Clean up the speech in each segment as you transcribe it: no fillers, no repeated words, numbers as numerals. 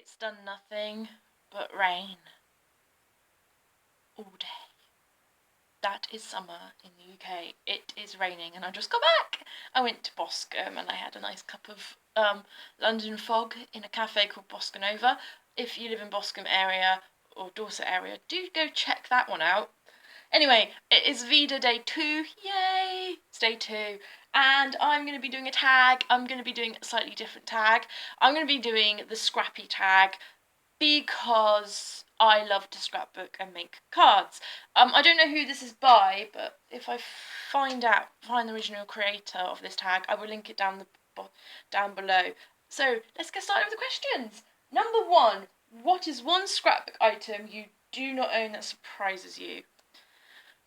It's done nothing but rain all day. That is summer in the UK. It is raining and I just got back. I went to Boscombe and I had a nice cup of London fog in a cafe called Bosconova. If you live in Boscombe area or Dorset area, do go check that one out. Anyway, it is VEDA day 2. Yay! It's day 2. And I'm going to be doing a tag. I'm going to be doing a slightly different tag. I'm going to be doing the Scrappy tag because I love to scrapbook and make cards. I don't know who this is by, but if I find the original creator of this tag, I will link it down below. So let's get started with the questions. Number 1, what is one scrapbook item you do not own that surprises you?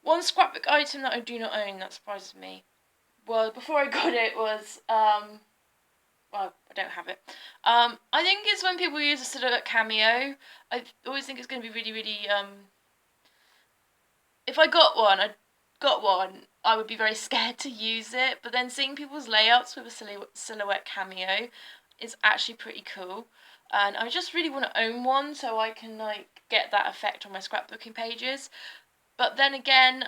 One scrapbook item that I do not own that surprises me. Well, before I got it was well, I don't have it. I think it's when people use a silhouette cameo. I always think it's going to be really, if I got one, I would be very scared to use it. But then seeing people's layouts with a silhouette cameo is actually pretty cool. And I just really want to own one so I can get that effect on my scrapbooking pages. But then again,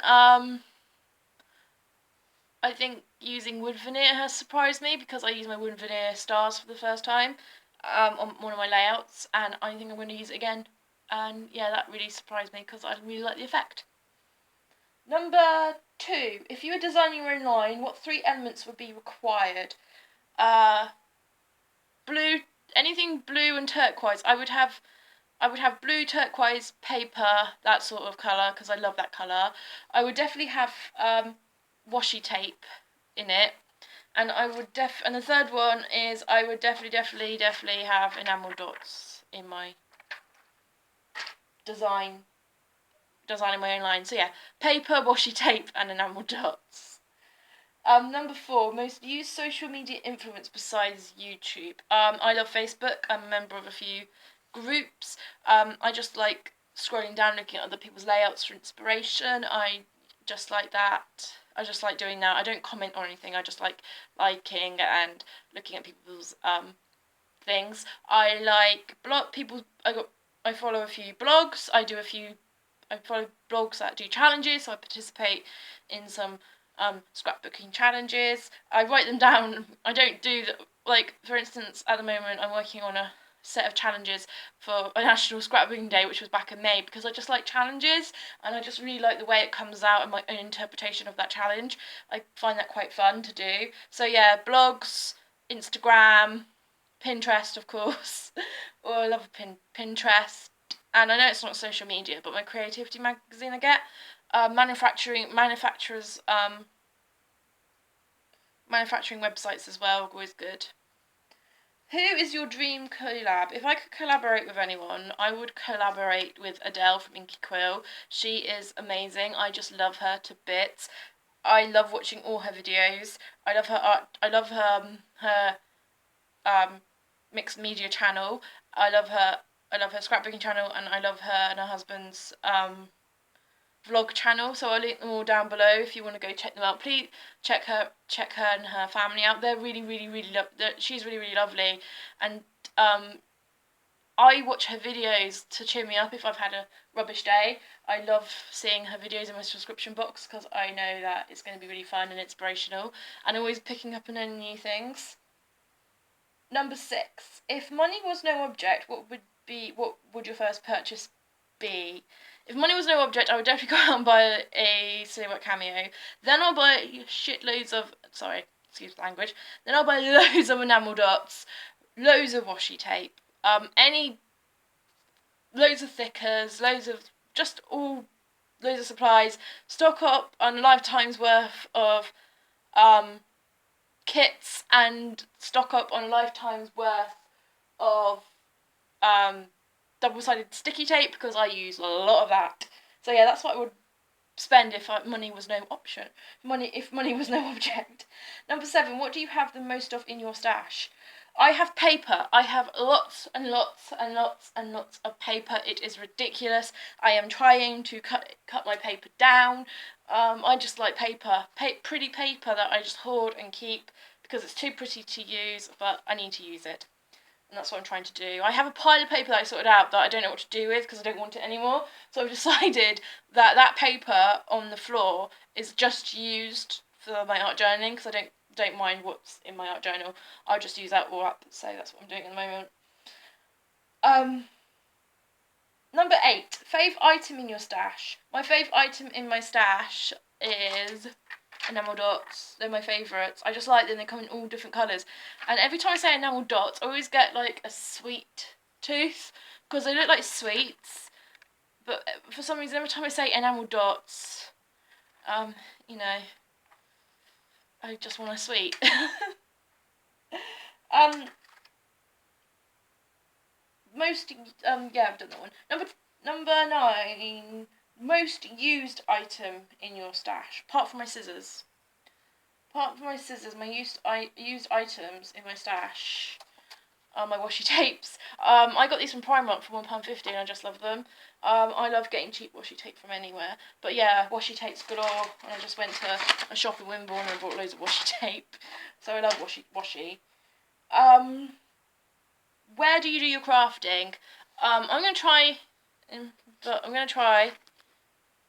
I think using wood veneer has surprised me because I used my wood veneer stars for the first time on one of my layouts, and I think I'm going to use it again. And yeah, that really surprised me because I really like the effect. Number 2, if you were designing your own line, what 3 elements would be required? Blue, anything blue and turquoise. I would have blue turquoise paper, that sort of colour, because I love that colour. I would definitely have washi tape in it, and and the third one is I would definitely have enamel dots in my designing my own line. So yeah, paper, washi tape, and enamel dots. Number 4, most used social media influence besides YouTube. I love Facebook. I'm a member of a few groups. I just like scrolling down, looking at other people's layouts for inspiration. I just like that. I just like doing that. I don't comment or anything. I just like liking and looking at people's things. I like people's. I follow a few blogs. I follow blogs that do challenges. So I participate in some scrapbooking challenges. I write them down. I don't do for instance, at the moment I'm working on a set of challenges for a National Scrapbooking Day, which was back in May, because I just like challenges and I just really like the way it comes out and my own interpretation of that challenge. I find that quite fun to do. So yeah, blogs, Instagram, Pinterest, of course. Oh, I love Pinterest. And I know it's not social media, but my creativity magazine I get. Manufacturing websites as well, always good. Who is your dream collab? If I could collaborate with anyone, I would collaborate with Adele from Inky Quill. She is amazing. I just love her to bits. I love watching all her videos. I love her art. I love her mixed media channel. I love her scrapbooking channel, and I love her and her husband's vlog channel. So I'll link them all down below if you want to go check them out. Please check her and her family out. They're really she's really lovely, and I watch her videos to cheer me up if I've had a rubbish day. I love seeing her videos in my subscription box because I know that it's going to be really fun and inspirational, and always picking up on any new things. Number 6, if money was no object, what would your first purchase be? If money was no object, I would definitely go out and buy a silhouette cameo. Then I'll buy shitloads of, excuse the language. Then I'll buy loads of enamel dots, loads of washi tape, loads of thickers, loads of supplies. Stock up on a lifetime's worth of kits, and stock up on a lifetime's worth of double-sided sticky tape because I use a lot of that. So yeah, that's what I would spend if money was no option. If money was no object. Number 7, what do you have the most of in your stash? I have paper. I have lots and lots of paper. It is ridiculous. I am trying to cut my paper down. I just like paper, pretty paper that I just hoard and keep because it's too pretty to use, but I need to use it. And that's what I'm trying to do. I have a pile of paper that I sorted out that I don't know what to do with because I don't want it anymore. So I've decided that that paper on the floor is just used for my art journaling because I don't mind what's in my art journal. I'll just use that all up. So that's what I'm doing at the moment. Number 8, fave item in your stash. My fave item in my stash is enamel dots. They're my favourites. I just like them. They come in all different colours. And every time I say enamel dots, I always get like a sweet tooth because they look like sweets. But for some reason, every time I say enamel dots, you know, I just want a sweet. Yeah, I've done that one. Number 9, most used item in your stash, apart from my scissors. Apart from my scissors, my used items in my stash are my washi tapes. I got these from Primark for £1.50 and I just love them. I love getting cheap washi tape from anywhere. But yeah, washi tapes galore. And I just went to a shop in Wimborne and bought loads of washi tape. So I love washi. Where do you do your crafting? I'm going to try,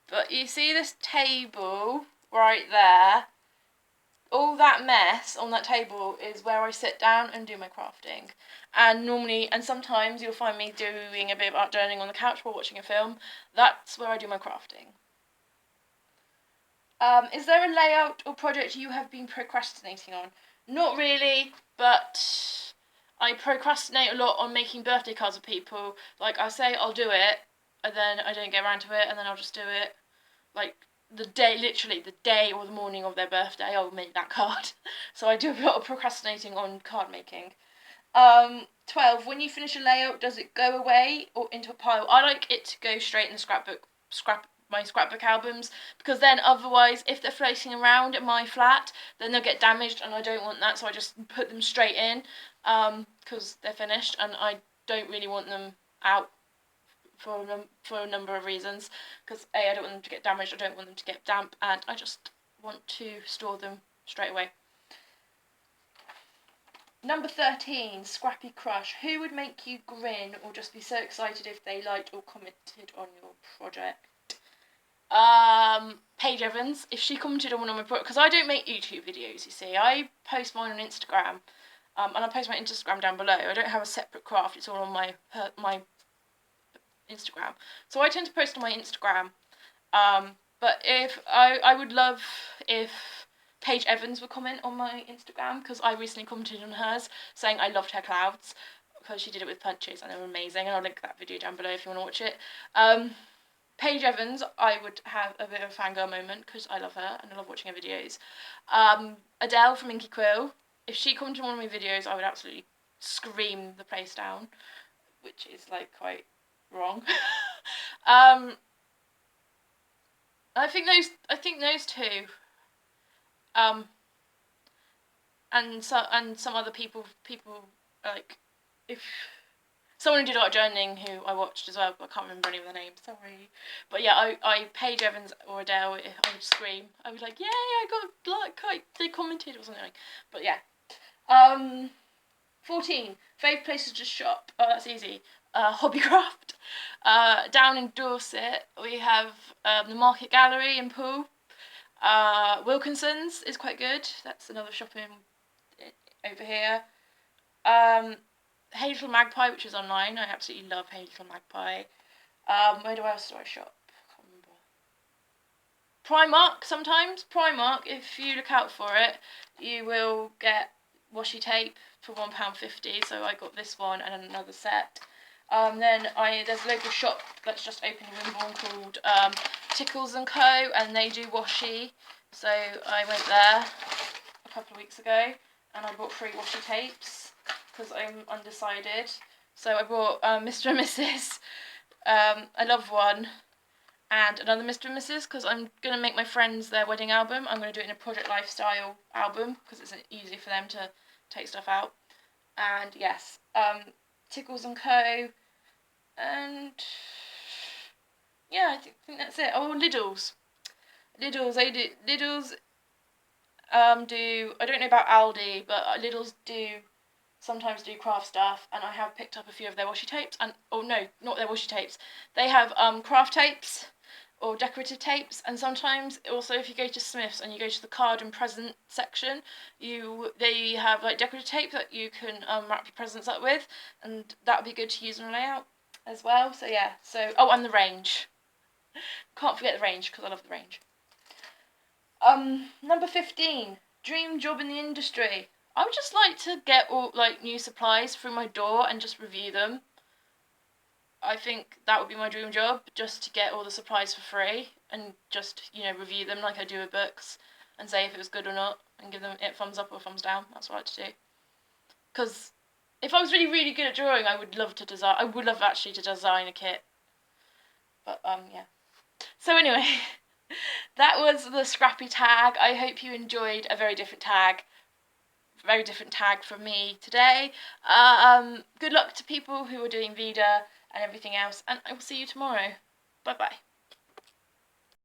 but you see this table right there? All that mess on that table is where I sit down and do my crafting. And sometimes you'll find me doing a bit of art journaling on the couch while watching a film. That's where I do my crafting. Is there a layout or project you have been procrastinating on? Not really, but I procrastinate a lot on making birthday cards for people. Like, I say I'll do it, and then I don't get around to it, and then I'll just do it. Like, literally the day or the morning of their birthday, I'll make that card. So I do a lot of procrastinating on card making. 12, when you finish a layout, does it go away or into a pile? I like it to go straight in the my scrapbook albums, because then otherwise, if they're floating around in my flat, then they'll get damaged, and I don't want that, so I just put them straight in, because they're finished, and I don't really want them out for a number of reasons, because I don't want them to get damaged, I don't want them to get damp, and I just want to store them straight away. Number 13, Scrappy Crush. Who would make you grin or just be so excited if they liked or commented on your project? Paige Evans, if she commented on one of my projects, because I don't make YouTube videos, you see, I post mine on Instagram, and I post my Instagram down below. I don't have a separate craft, it's all on my Instagram. So I tend to post on my Instagram, but if I would love if Paige Evans would comment on my Instagram, because I recently commented on hers saying I loved her clouds, because she did it with punches and they were amazing, and I'll link that video down below if you want to watch it. Paige Evans, I would have a bit of a fangirl moment because I love her and I love watching her videos. Adele from Inky Quill, if she commented on one of my videos, I would absolutely scream the place down, which is like quite wrong. I think those two. And some other people like, if someone who did art journaling who I watched as well, but I can't remember any of their names, sorry. But yeah, I Paige Evans or Adele, I would scream. I was like, yay, I got like they commented or something. But yeah. 14, favourite places to shop. Oh, that's easy. Hobbycraft. Down in Dorset, we have the Market Gallery in Poole. Wilkinson's is quite good. That's another shopping over here. Hazel Magpie, which is online. I absolutely love Hazel Magpie. Where else do I shop? I can't remember. Primark sometimes. Primark, if you look out for it, you will get washi tape for £1.50. So I got this one and another set. Then there's a local shop that's just opened in Wimborne called Tickles & Co, and they do washi. So I went there a couple of weeks ago and I bought 3 washi tapes because I'm undecided. So I bought Mr. and Mrs. I love one, and another Mr. and Mrs. because I'm going to make my friends their wedding album. I'm going to do it in a Project Lifestyle album because it's easy for them to take stuff out. And yes, Tickles & Co. And yeah, I think that's it. Oh, Lidl's. I don't know about Aldi, but Lidl's do sometimes do craft stuff, and I have picked up a few of their washi tapes, and oh no, not their washi tapes. They have craft tapes or decorative tapes, and sometimes also if you go to Smith's and you go to the card and present section, they have like decorative tape that you can wrap your presents up with, and that would be good to use on layout as well. So yeah, oh, and the range. Can't forget the range because I love the range. Number 15, dream job in the industry. I would just like to get all like new supplies through my door and just review them. I think that would be my dream job, just to get all the supplies for free and just, review them like I do with books and say if it was good or not and give them a thumbs up or a thumbs down. That's what I like to do. Because if I was really, really good at drawing, I would love to design. I would love actually to design a kit. But yeah. So anyway, that was the Scrappy tag. I hope you enjoyed a very different tag from me today. Good luck to people who are doing VEDA and everything else, and I will see you tomorrow. Bye bye.